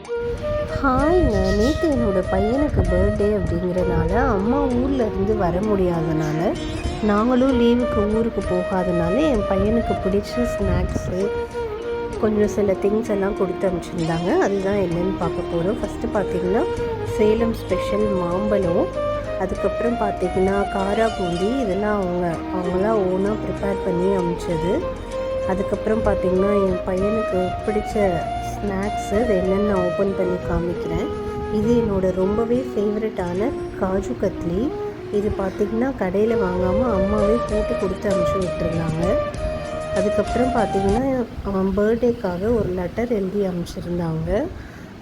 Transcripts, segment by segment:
ஹாய்ங்க. நேற்று என்னோடய பையனுக்கு பர்த்டே அப்படிங்கிறனால அம்மா ஊரில் இருந்து வர முடியாதனால நாங்களும் லீவுக்கு ஊருக்கு போகாதனால என் பையனுக்கு பிடிச்ச ஸ்நாக்ஸு கொஞ்சம் சில திங்ஸ் எல்லாம் கொடுத்து அனுப்பிச்சிருந்தாங்க. அதுதான் என்னென்னு பார்க்க போகிறோம். ஃபஸ்ட்டு பார்த்திங்கன்னா சேலம் ஸ்பெஷல் மாம்பழம், அதுக்கப்புறம் பார்த்திங்கன்னா காரா பூந்தி, இதெல்லாம் அவங்களாம் ஓனாக ப்ரிப்பேர் பண்ணி அனுப்பிச்சது. அதுக்கப்புறம் பார்த்திங்கன்னா என் பையனுக்கு பிடிச்ச ஸ்நாக்ஸு அது என்னென்னு நான் ஓப்பன் பண்ணி காமிக்கிறேன். இது என்னோடய ரொம்பவே ஃபேவரட்டான காஜு கத்லி. இது பார்த்திங்கன்னா கடையில் வாங்காமல் அம்மாவே போட்டு கொடுத்து அனுப்பிச்சி விட்டுருந்தாங்க. அதுக்கப்புறம் பார்த்திங்கன்னா அவன் பர்த்டேக்காக ஒரு லெட்டர் எழுதி அனுப்பிச்சிருந்தாங்க.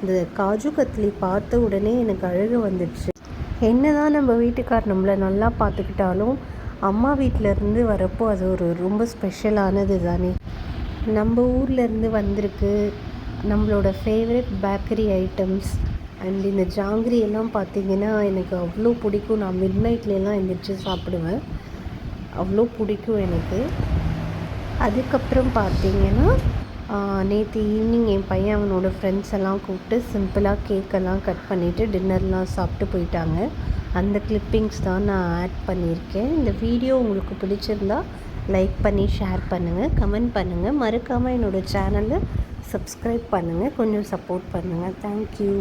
இந்த காஜு கத்லி பார்த்த உடனே எனக்கு அழுக வந்துடுச்சு. என்ன தான் நம்ம வீட்டுக்கார் நம்மளை நல்லா பார்த்துக்கிட்டாலும் அம்மா வீட்டிலேருந்து வரப்போ அது ஒரு ரொம்ப ஸ்பெஷலானது தானே. நம்ம ஊர்லேருந்து வந்திருக்கு நம்மளோட ஃபேவரட் பேக்கரி ஐட்டம்ஸ். அண்ட் இந்த ஜாங்கிரி எல்லாம் பார்த்திங்கன்னா எனக்கு அவ்வளோ பிடிக்கும். நான் மிட் நைட்லலாம் எழுந்திரிச்சு சாப்பிடுவேன், அவ்வளோ பிடிக்கும் எனக்கு. அதுக்கப்புறம் பார்த்திங்கன்னா நேற்று ஈவினிங் என் பையன் அவனோட ஃப்ரெண்ட்ஸ் எல்லாம் கூப்பிட்டு சிம்பிளாக கேக்கெல்லாம் கட் பண்ணிவிட்டு டின்னர்லாம் சாப்பிட்டு போயிட்டாங்க. அந்த கிளிப்பிங்ஸ் தான் நான் ஆட் பண்ணியிருக்கேன். இந்த வீடியோ உங்களுக்கு பிடிச்சிருந்தா லைக் பண்ணி ஷேர் பண்ணுங்கள், கமெண்ட் பண்ணுங்கள், மறக்காமல் என்னோடய சேனலை சப்ஸ்கிரைப் பண்ணுங்கள், கொஞ்சம் சப்போர்ட் பண்ணுங்கள். தேங்க்யூ.